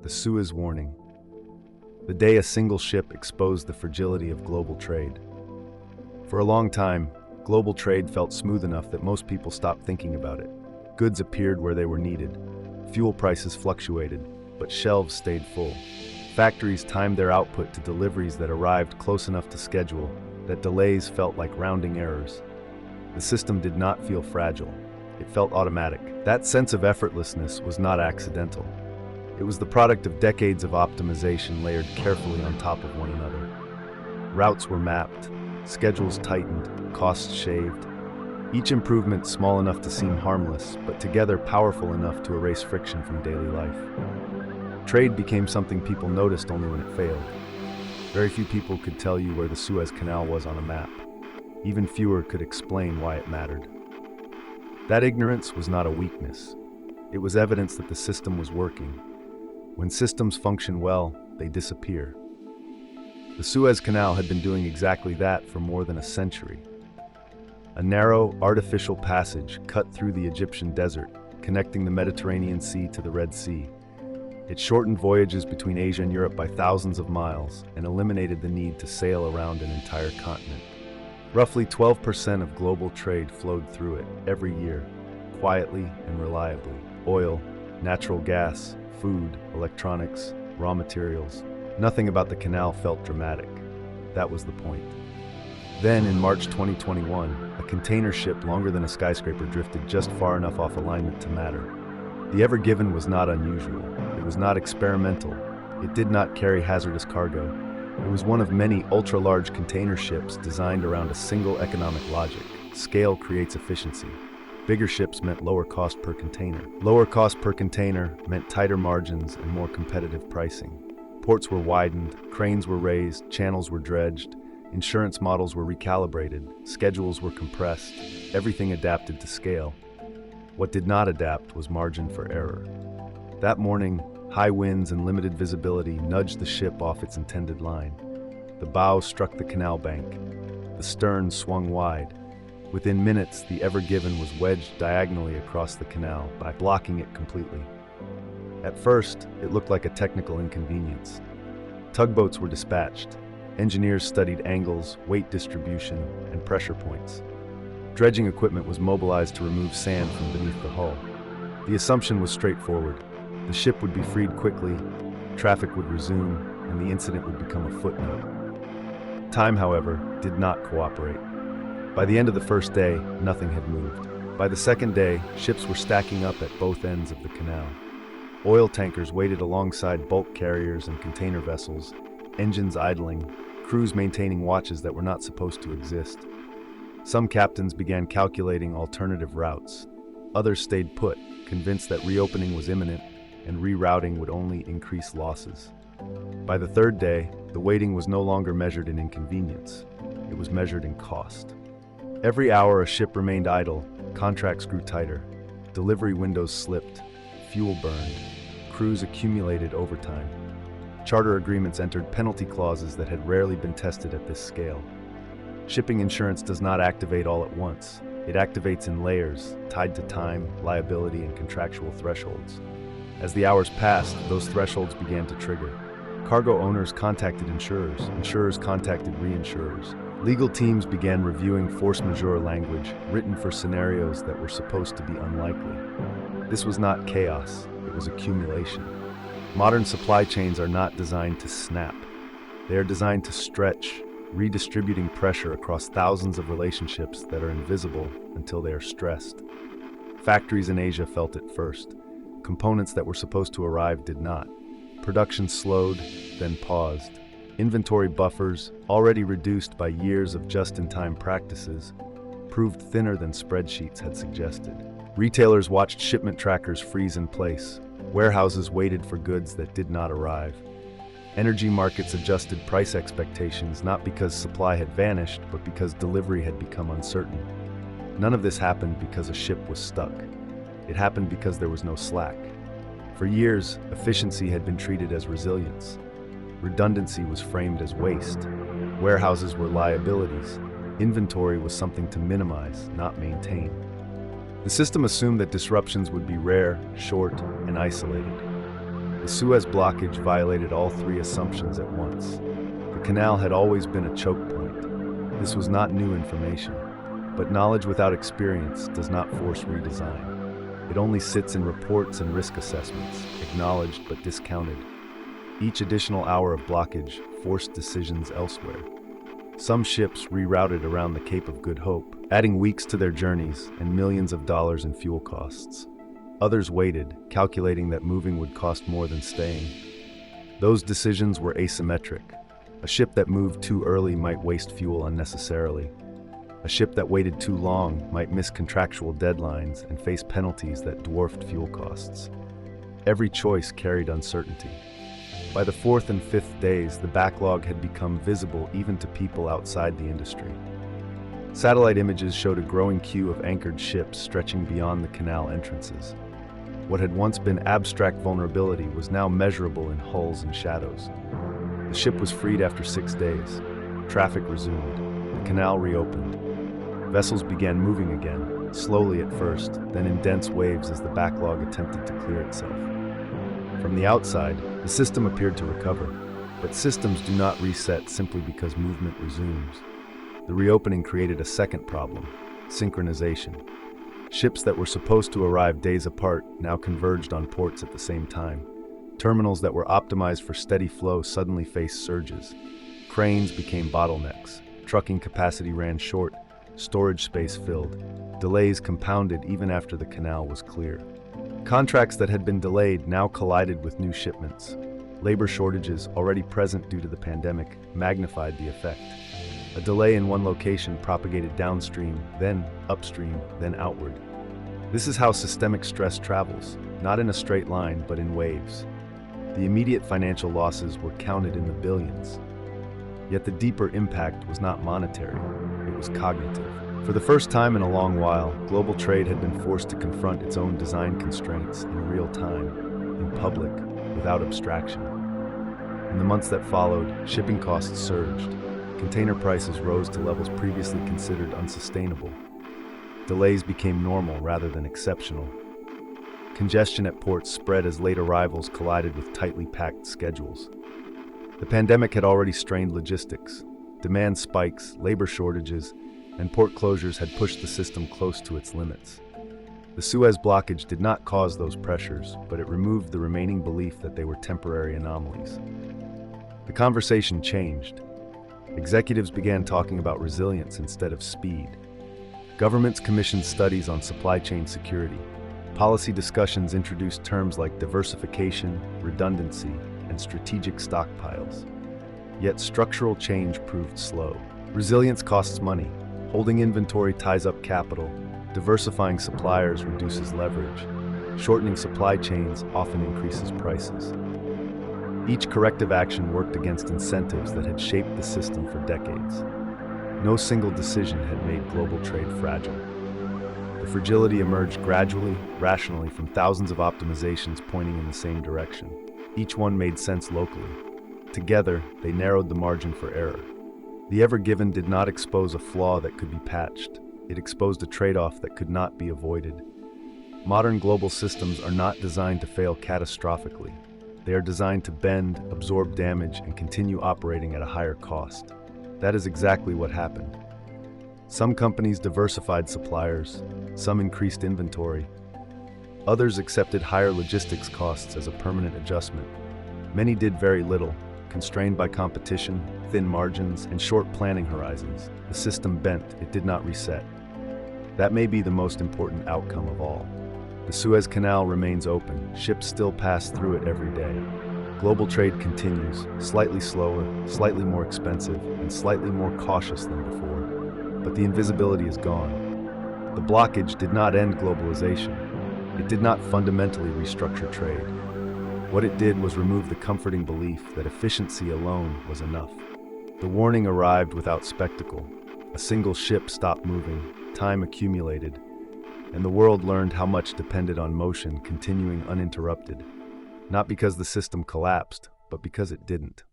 the Suez Warning, the day a single ship exposed the fragility of global trade. For a long time, global trade felt smooth enough that most people stopped thinking about it. Goods appeared where they were needed. Fuel prices fluctuated, but shelves stayed full. Factories timed their output to deliveries that arrived close enough to schedule that delays felt like rounding errors. The system did not feel fragile. It felt automatic. That sense of effortlessness was not accidental. It was the product of decades of optimization layered carefully on top of one another. Routes were mapped, schedules tightened, costs shaved. Each improvement small enough to seem harmless, but together powerful enough to erase friction from daily life. Trade became something people noticed only when it failed. Very few people could tell you where the Suez Canal was on a map. Even fewer could explain why it mattered. That ignorance was not a weakness. It was evidence that the system was working. When systems function well, they disappear. The Suez Canal had been doing exactly that for more than a century. A narrow, artificial passage cut through the Egyptian desert, connecting the Mediterranean Sea to the Red Sea. It shortened voyages between Asia and Europe by thousands of miles and eliminated the need to sail around an entire continent. Roughly 12% of global trade flowed through it every year, quietly and reliably. Oil, natural gas, food, electronics, raw materials. Nothing about the canal felt dramatic. That was the point. Then, in March 2021, a container ship longer than a skyscraper drifted just far enough off alignment to matter. The Ever Given was not unusual. It was not experimental. It did not carry hazardous cargo. It was one of many ultra-large container ships designed around a single economic logic. Scale creates efficiency. Bigger ships meant lower cost per container. Lower cost per container meant tighter margins and more competitive pricing. Ports were widened, cranes were raised, channels were dredged, insurance models were recalibrated, schedules were compressed, everything adapted to scale. What did not adapt was margin for error. That morning, high winds and limited visibility nudged the ship off its intended line. The bow struck the canal bank. The stern swung wide. Within minutes, the Ever Given was wedged diagonally across the canal by blocking it completely. At first, it looked like a technical inconvenience. Tugboats were dispatched. Engineers studied angles, weight distribution, and pressure points. Dredging equipment was mobilized to remove sand from beneath the hull. The assumption was straightforward. The ship would be freed quickly, traffic would resume, and the incident would become a footnote. Time, however, did not cooperate. By the end of the first day, nothing had moved. By the second day, ships were stacking up at both ends of the canal. Oil tankers waited alongside bulk carriers and container vessels, engines idling, crews maintaining watches that were not supposed to exist. Some captains began calculating alternative routes. Others stayed put, convinced that reopening was imminent and rerouting would only increase losses. By the third day, the waiting was no longer measured in inconvenience. It was measured in cost. Every hour a ship remained idle, contracts grew tighter, delivery windows slipped, fuel burned, crews accumulated overtime. Charter agreements entered penalty clauses that had rarely been tested at this scale. Shipping insurance does not activate all at once. It activates in layers, tied to time, liability, and contractual thresholds. As the hours passed, those thresholds began to trigger. Cargo owners contacted insurers. Insurers contacted reinsurers. Legal teams began reviewing force majeure language written for scenarios that were supposed to be unlikely. This was not chaos, it was accumulation. Modern supply chains are not designed to snap. They are designed to stretch, redistributing pressure across thousands of relationships that are invisible until they are stressed. Factories in Asia felt it first. Components that were supposed to arrive did not. Production slowed, then paused. Inventory buffers, already reduced by years of just-in-time practices, proved thinner than spreadsheets had suggested. Retailers watched shipment trackers freeze in place. Warehouses waited for goods that did not arrive. Energy markets adjusted price expectations not because supply had vanished, but because delivery had become uncertain. None of this happened because a ship was stuck. It happened because there was no slack. For years, efficiency had been treated as resilience. Redundancy was framed as waste. Warehouses were liabilities. Inventory was something to minimize, not maintain. The system assumed that disruptions would be rare, short, and isolated. The Suez blockage violated all three assumptions at once. The canal had always been a choke point. This was not new information, but knowledge without experience does not force redesign. It only sits in reports and risk assessments, acknowledged but discounted. Each additional hour of blockage forced decisions elsewhere. Some ships rerouted around the Cape of Good Hope, adding weeks to their journeys and millions of dollars in fuel costs. Others waited, calculating that moving would cost more than staying. Those decisions were asymmetric. A ship that moved too early might waste fuel unnecessarily. A ship that waited too long might miss contractual deadlines and face penalties that dwarfed fuel costs. Every choice carried uncertainty. By the fourth and fifth days, the backlog had become visible even to people outside the industry. Satellite images showed a growing queue of anchored ships stretching beyond the canal entrances. What had once been abstract vulnerability was now measurable in hulls and shadows. The ship was freed after 6 days. Traffic resumed. The canal reopened. Vessels began moving again, slowly at first, then in dense waves as the backlog attempted to clear itself. From the outside, the system appeared to recover, but systems do not reset simply because movement resumes. The reopening created a second problem: synchronization. Ships that were supposed to arrive days apart now converged on ports at the same time. Terminals that were optimized for steady flow suddenly faced surges. Cranes became bottlenecks. Trucking capacity ran short. Storage space filled. Delays compounded even after the canal was clear. Contracts that had been delayed now collided with new shipments. Labor shortages, already present due to the pandemic, magnified the effect. A delay in one location propagated downstream, then upstream, then outward. This is how systemic stress travels, not in a straight line, but in waves. The immediate financial losses were counted in the billions. Yet the deeper impact was not monetary, it was cognitive. For the first time in a long while, global trade had been forced to confront its own design constraints in real time, in public, without abstraction. In the months that followed, shipping costs surged. Container prices rose to levels previously considered unsustainable. Delays became normal rather than exceptional. Congestion at ports spread as late arrivals collided with tightly packed schedules. The pandemic had already strained logistics. Demand spikes, labor shortages, and port closures had pushed the system close to its limits. The Suez blockage did not cause those pressures, but it removed the remaining belief that they were temporary anomalies. The conversation changed. Executives began talking about resilience instead of speed. Governments commissioned studies on supply chain security. Policy discussions introduced terms like diversification, redundancy, and strategic stockpiles. Yet structural change proved slow. Resilience costs money. Holding inventory ties up capital. Diversifying suppliers reduces leverage. Shortening supply chains often increases prices. Each corrective action worked against incentives that had shaped the system for decades. No single decision had made global trade fragile. The fragility emerged gradually, rationally, from thousands of optimizations pointing in the same direction. Each one made sense locally. Together, they narrowed the margin for error. The Ever Given did not expose a flaw that could be patched. It exposed a trade-off that could not be avoided. Modern global systems are not designed to fail catastrophically. They are designed to bend, absorb damage, and continue operating at a higher cost. That is exactly what happened. Some companies diversified suppliers, some increased inventory. Others accepted higher logistics costs as a permanent adjustment. Many did very little, constrained by competition, thin margins, and short planning horizons. The system bent, it did not reset. That may be the most important outcome of all. The Suez Canal remains open, ships still pass through it every day. Global trade continues, slightly slower, slightly more expensive, and slightly more cautious than before. But the invisibility is gone. The blockage did not end globalization. It did not fundamentally restructure trade. What it did was remove the comforting belief that efficiency alone was enough. The warning arrived without spectacle. A single ship stopped moving, time accumulated, and the world learned how much depended on motion continuing uninterrupted. Not because the system collapsed, but because it didn't.